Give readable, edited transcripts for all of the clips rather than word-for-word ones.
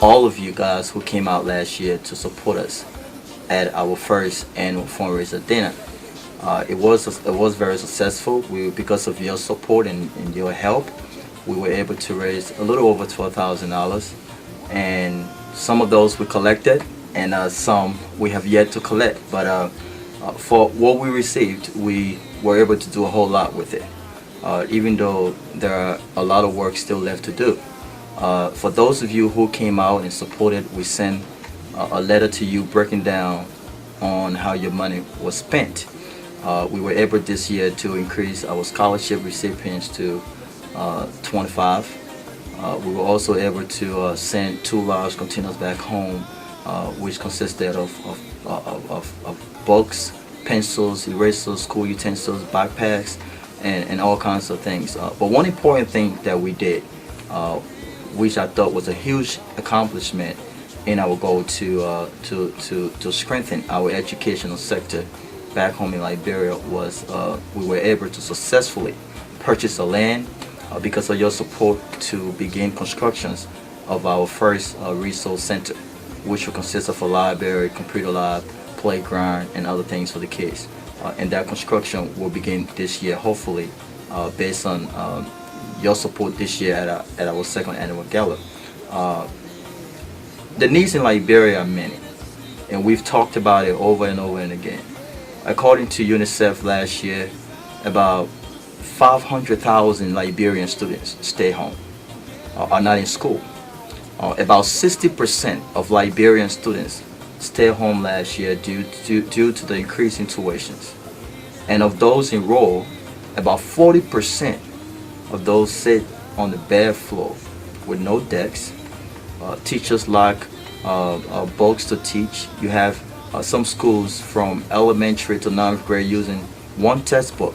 all of you guys who came out last year to support us at our first annual fundraiser dinner. It was very successful. Because of your support and your help, we were able to raise a little over $12,000, and some of those we collected, and some we have yet to collect. But for what we received, we were able to do a whole lot with it, even though there are a lot of work still left to do. For those of you who came out and supported, we sent a letter to you breaking down on how your money was spent. We were able this year to increase our scholarship recipients to 25. We were also able to send 2 large containers back home, which consisted of books, pencils, erasers, school utensils, backpacks, and all kinds of things. But one important thing that we did, which I thought was a huge accomplishment in our goal to strengthen our educational sector back home in Liberia, was we were able to successfully purchase a land because of your support to begin constructions of our first resource center, which will consist of a library, computer lab, playground, and other things for the kids. And that construction will begin this year, hopefully, based on your support this year at our second annual gala. The needs in Liberia are many, and we've talked about it over and over and again. According to UNICEF last year, about 500,000 Liberian students stay home, are not in school. About 60% of Liberian students stay home last year due to the increase in tuitions. And of those enrolled, about 40% of those sit on the bare floor with no desks. Teachers lack books to teach. You have some schools from elementary to 9th grade using one textbook.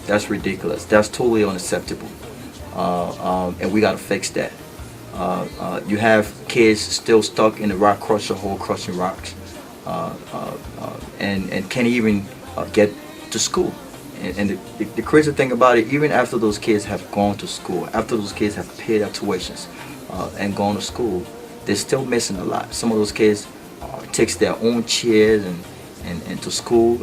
That's ridiculous. That's totally unacceptable. And we gotta fix that. You have kids still stuck in the rock crusher hole crushing rocks, and can't even get to school. And the crazy thing about it, even after those kids have gone to school, after those kids have paid their tuitions and gone to school, they're still missing a lot. Some of those kids takes their own chairs and to school.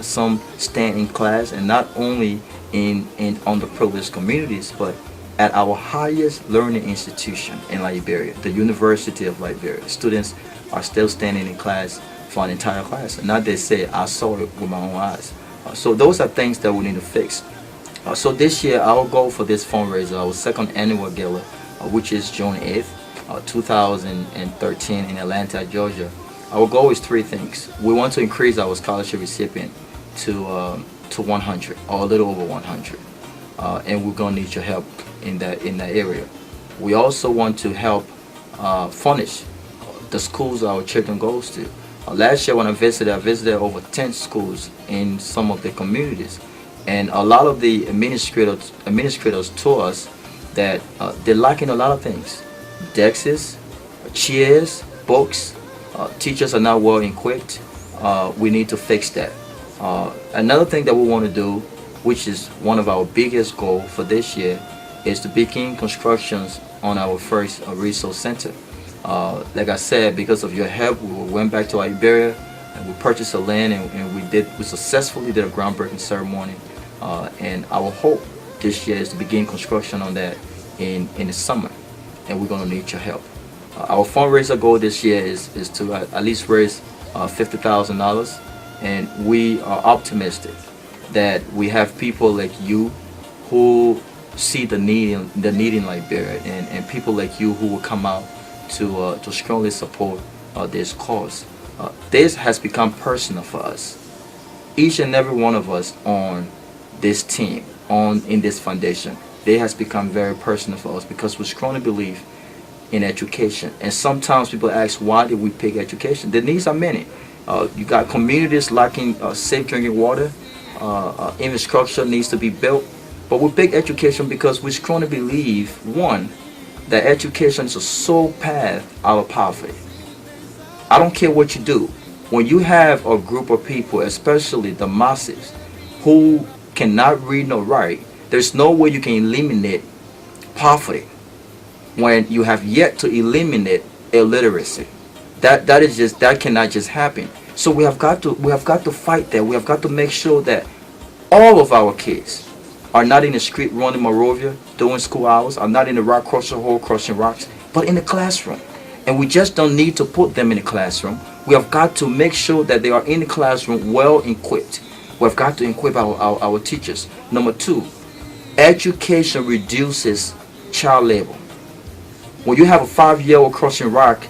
Some stand in class, and not only in underprivileged communities, but at our highest learning institution in Liberia, the University of Liberia, students are still standing in class for an entire class. And now they say, I saw it with my own eyes. So those are things that we need to fix. So this year, our goal for this fundraiser, our second annual gala, which is June 8th, 2013 in Atlanta, Georgia, our goal is 3 things. We want to increase our scholarship recipient to 100, or a little over 100. And we're gonna need your help in that area. We also want to help furnish the schools our children goes to. Last year when I visited over 10 schools in some of the communities, and a lot of the administrators told us that they're lacking a lot of things: desks, chairs, books. Teachers are not well equipped. We need to fix that. Another thing that we want to do, which is one of our biggest goals for this year, is to begin constructions on our first resource center. Like I said, because of your help, we went back to Liberia and we purchased a land, and we successfully did a groundbreaking ceremony. And our hope this year is to begin construction on that in the summer, and we're going to need your help. Our fundraiser goal this year is to at least raise $50,000, and we are optimistic that we have people like you who see the need in Liberia, and people like you who will come out to strongly support this cause. This has become personal for us. Each and every one of us on this team, in this foundation, it has become very personal for us because we strongly believe in education. And sometimes people ask, why did we pick education? The needs are many. You got communities lacking safe drinking water. Infrastructure needs to be built. But we pick education because we strongly believe, one, that education is a sole path out of poverty. I don't care what you do. When you have a group of people, especially the masses, who cannot read nor write, there's no way you can eliminate poverty when you have yet to eliminate illiteracy. That cannot just happen. So we have got to fight that. We have got to make sure that all of our kids are not in the street running Morovia during school hours, are not in the rock crusher hole crushing rocks, but in the classroom. And we just don't need to put them in the classroom. We have got to make sure that they are in the classroom well equipped. We have got to equip our teachers. Number 2, education reduces child labor. When you have a 5-year-old crushing rock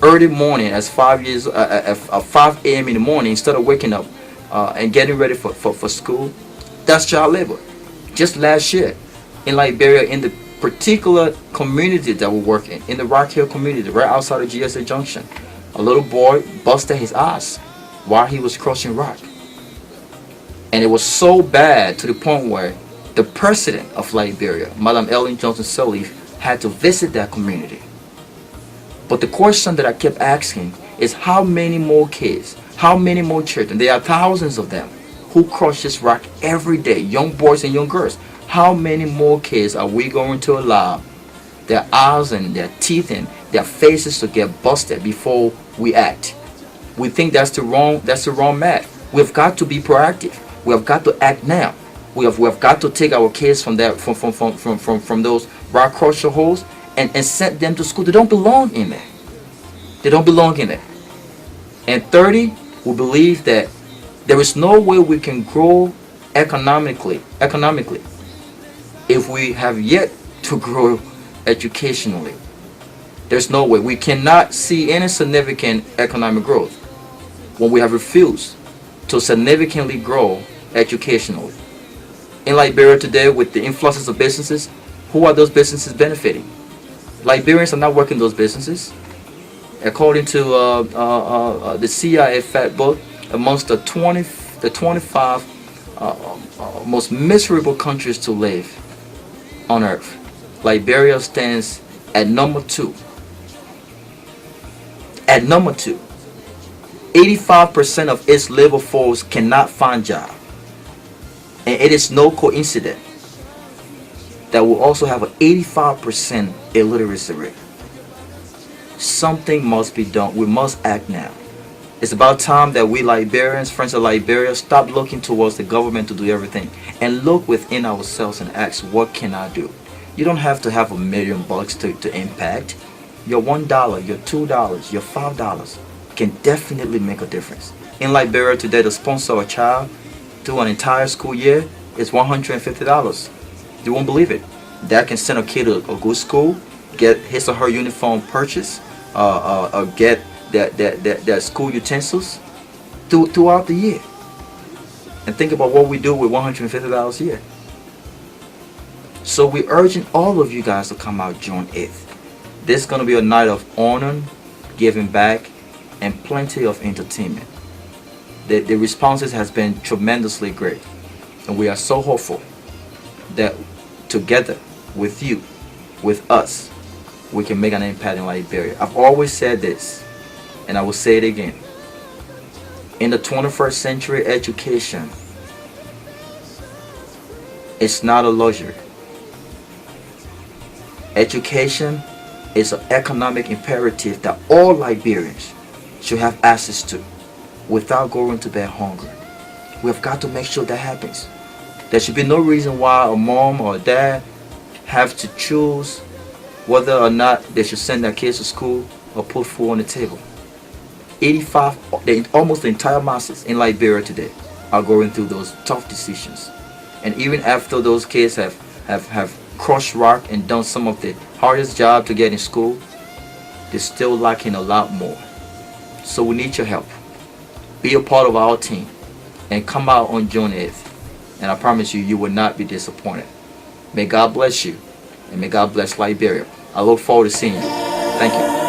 early morning at 5 a.m. in the morning, instead of waking up and getting ready for school, that's child labor. Just last year in Liberia, in the particular community that we work in the Rock Hill community, right outside of GSA Junction, a little boy busted his ass while he was crushing rock. And it was so bad to the point where the president of Liberia, Madam Ellen Johnson Sirleaf, had to visit that community. But the question that I kept asking is, how many more kids, how many more children, there are thousands of them, who crush this rock every day, young boys and young girls. How many more kids are we going to allow their eyes and their teeth and their faces to get busted before we act? We think that's the wrong math. We've got to be proactive. We have got to act now. We have got to take our kids from those rock crusher holes and send them to school. They don't belong in there. They don't belong in there. And 30, we believe that there is no way we can grow economically if we have yet to grow educationally. There's no way. We cannot see any significant economic growth when we have refused to significantly grow educationally. In Liberia today, with the influxes of businesses, who are those businesses benefiting? Liberians are not working those businesses. According to the CIA fact book, amongst the 25 most miserable countries to live on earth, Liberia stands at number 2. At number 2, 85% of its labor force cannot find job. And it is no coincidence that we also have an 85% illiteracy rate. Something must be done. We must act now. It's about time that we Liberians, friends of Liberia, stop looking towards the government to do everything and look within ourselves and ask, what can I do? You don't have to have $1 million to impact. Your $1, your $2, your $5 can definitely make a difference. In Liberia today, to sponsor a child through an entire school year is $150. You won't believe it. That can send a kid to a good school, get his or her uniform purchased, get their school utensils throughout the year. And think about what we do with $150 a year. So we're urging all of you guys to come out June 8th. This is going to be a night of honor, giving back, and plenty of entertainment. The responses has been tremendously great. And we are so hopeful that together with you, with us, we can make an impact in Liberia. I've always said this, and I will say it again. In the 21st century, education is not a luxury. Education is an economic imperative that all Liberians should have access to without going to bed hungry. We have got to make sure that happens. There should be no reason why a mom or a dad have to choose whether or not they should send their kids to school or put food on the table. 85, almost the entire masses in Liberia today are going through those tough decisions. And even after those kids have crushed rock and done some of the hardest job to get in school, they're still lacking a lot more. So we need your help. Be a part of our team and come out on June 8th. And I promise you, you will not be disappointed. May God bless you and may God bless Liberia. I look forward to seeing you. Thank you.